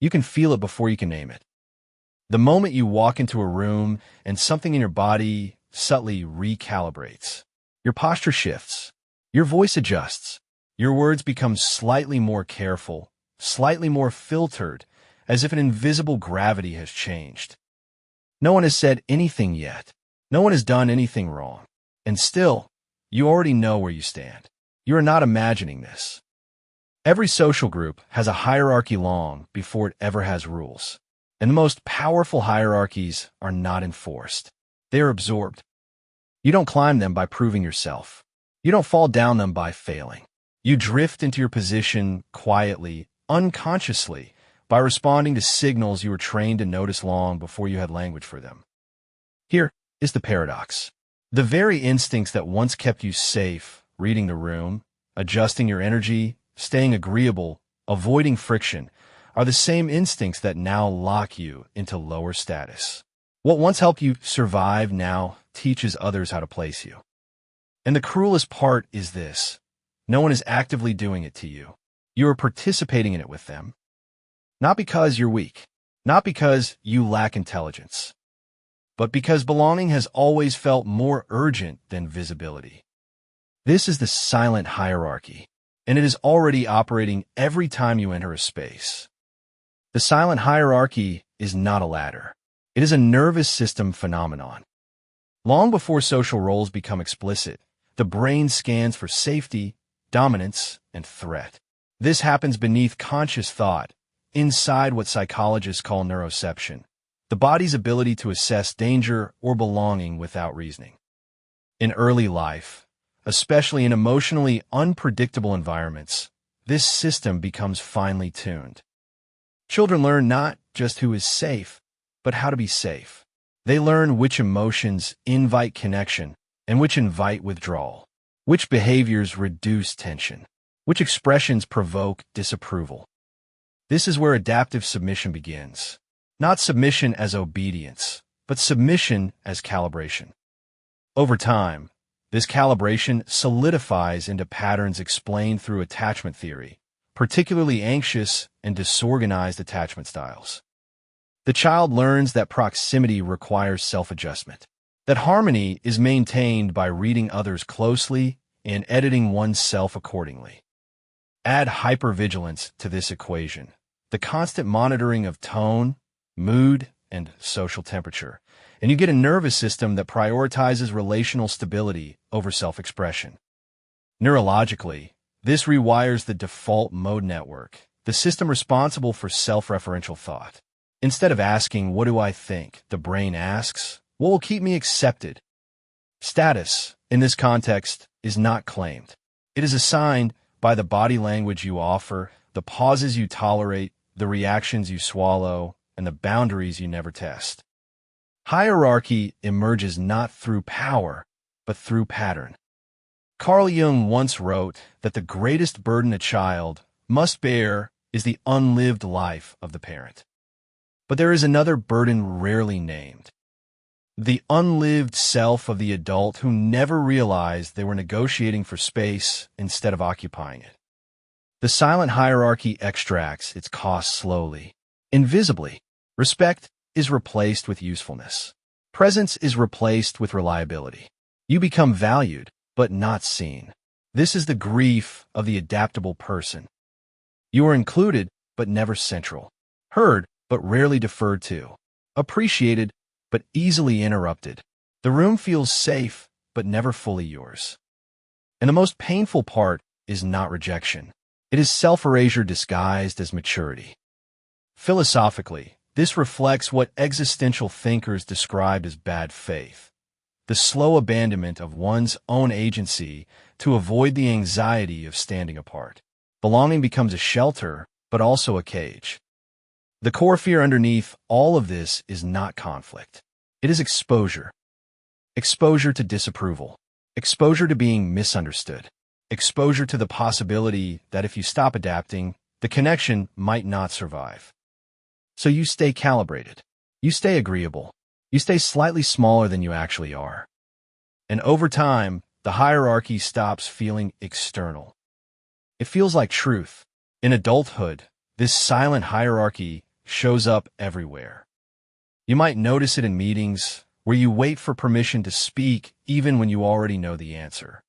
You can feel it before you can name it. The moment you walk into a room and something in your body subtly recalibrates, your posture shifts, your voice adjusts, your words become slightly more careful, slightly more filtered, as if an invisible gravity has changed. No one has said anything yet. No one has done anything wrong. And still, you already know where you stand. You are not imagining this. Every social group has a hierarchy long before it ever has rules. And the most powerful hierarchies are not enforced. They are absorbed. You don't climb them by proving yourself. You don't fall down them by failing. You drift into your position quietly, unconsciously, by responding to signals you were trained to notice long before you had language for them. Here is the paradox. The very instincts that once kept you safe, reading the room, adjusting your energy, staying agreeable, avoiding friction, are the same instincts that now lock you into lower status. What once helped you survive now teaches others how to place you. And the cruelest part is this. No one is actively doing it to you. You are participating in it with them. Not because you're weak, not because you lack intelligence, but because belonging has always felt more urgent than visibility. This is the silent hierarchy, and it is already operating every time you enter a space. The silent hierarchy is not a ladder. It is a nervous system phenomenon. Long before social roles become explicit, the brain scans for safety, dominance, and threat. This happens beneath conscious thought, inside what psychologists call neuroception, the body's ability to assess danger or belonging without reasoning. In early life, especially in emotionally unpredictable environments, this system becomes finely tuned. Children learn not just who is safe, but how to be safe. They learn which emotions invite connection and which invite withdrawal, which behaviors reduce tension, which expressions provoke disapproval. This is where adaptive submission begins. Not submission as obedience, but submission as calibration. Over time, this calibration solidifies into patterns explained through attachment theory, particularly anxious and disorganized attachment styles. The child learns that proximity requires self-adjustment, that harmony is maintained by reading others closely and editing oneself accordingly. Add hypervigilance to this equation, the constant monitoring of tone, mood, and social temperature, and you get a nervous system that prioritizes relational stability over self-expression. Neurologically, this rewires the default mode network, the system responsible for self-referential thought. Instead of asking, "What do I think?" the brain asks, "What will keep me accepted?" Status, in this context, is not claimed. It is assigned by the body language you offer, the pauses you tolerate, the reactions you swallow, and the boundaries you never test. Hierarchy emerges not through power, but through pattern. Carl Jung once wrote that the greatest burden a child must bear is the unlived life of the parent. But there is another burden rarely named. The unlived self of the adult who never realized they were negotiating for space instead of occupying it. The silent hierarchy extracts its cost slowly, invisibly. Respect is replaced with usefulness. Presence is replaced with reliability. You become valued, but not seen. This is the grief of the adaptable person. You are included, but never central. Heard, but rarely deferred to. Appreciated, but easily interrupted. The room feels safe, but never fully yours. And the most painful part is not rejection. It is self-erasure disguised as maturity. Philosophically, this reflects what existential thinkers described as bad faith, the slow abandonment of one's own agency to avoid the anxiety of standing apart. Belonging becomes a shelter, but also a cage. The core fear underneath all of this is not conflict. It is exposure. Exposure to disapproval. Exposure to being misunderstood. Exposure to the possibility that if you stop adapting, the connection might not survive. So you stay calibrated. You stay agreeable. You stay slightly smaller than you actually are. And over time, the hierarchy stops feeling external. It feels like truth. In adulthood, this silent hierarchy shows up everywhere. You might notice it in meetings, where you wait for permission to speak even when you already know the answer.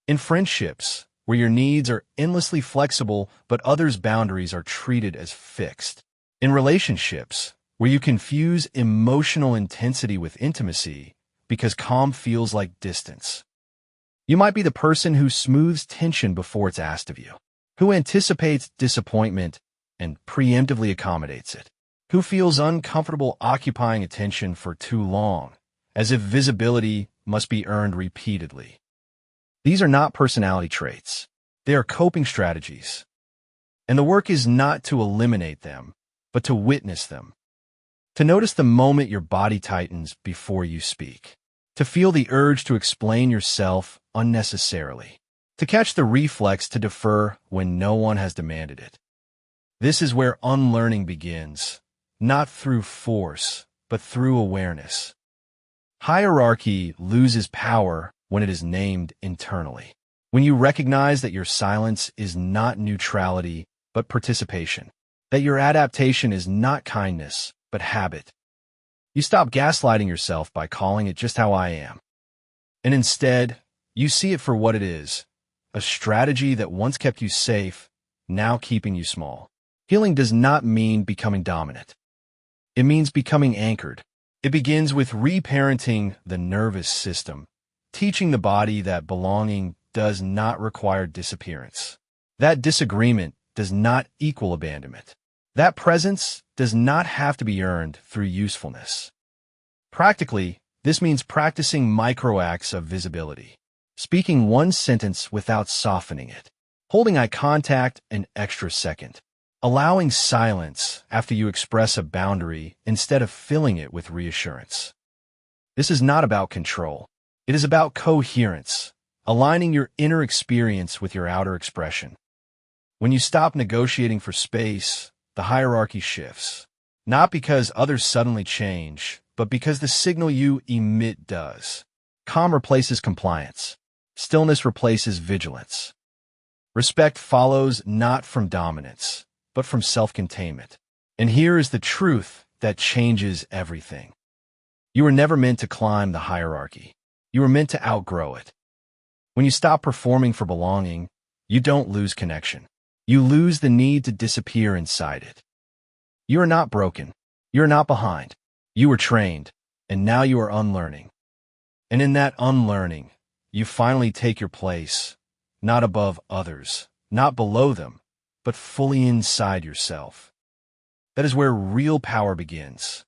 In friendships, where your needs are endlessly flexible but others' boundaries are treated as fixed. In relationships, where you confuse emotional intensity with intimacy because calm feels like distance. You might be the person who smooths tension before it's asked of you, who anticipates disappointment and preemptively accommodates it, who feels uncomfortable occupying attention for too long, as if visibility must be earned repeatedly. These are not personality traits. They are coping strategies. And the work is not to eliminate them, but to witness them. To notice the moment your body tightens before you speak. To feel the urge to explain yourself unnecessarily. To catch the reflex to defer when no one has demanded it. This is where unlearning begins, not through force, but through awareness. Hierarchy loses power when it is named internally. When you recognize that your silence is not neutrality, but participation. That your adaptation is not kindness, but habit. You stop gaslighting yourself by calling it just how I am. And instead, you see it for what it is, a strategy that once kept you safe, now keeping you small. Healing does not mean becoming dominant. It means becoming anchored. It begins with reparenting the nervous system, teaching the body that belonging does not require disappearance. That disagreement does not equal abandonment. That presence does not have to be earned through usefulness. Practically, this means practicing micro-acts of visibility, speaking one sentence without softening it, holding eye contact an extra second, allowing silence after you express a boundary instead of filling it with reassurance. This is not about control. It is about coherence, aligning your inner experience with your outer expression. When you stop negotiating for space, the hierarchy shifts, not because others suddenly change, but because the signal you emit does. Calm replaces compliance. Stillness replaces vigilance. Respect follows not from dominance, but from self-containment. And here is the truth that changes everything. You were never meant to climb the hierarchy. You were meant to outgrow it. When you stop performing for belonging, you don't lose connection. You lose the need to disappear inside it. You are not broken. You are not behind. You were trained, and now you are unlearning. And in that unlearning, you finally take your place, not above others, not below them, but fully inside yourself. That is where real power begins.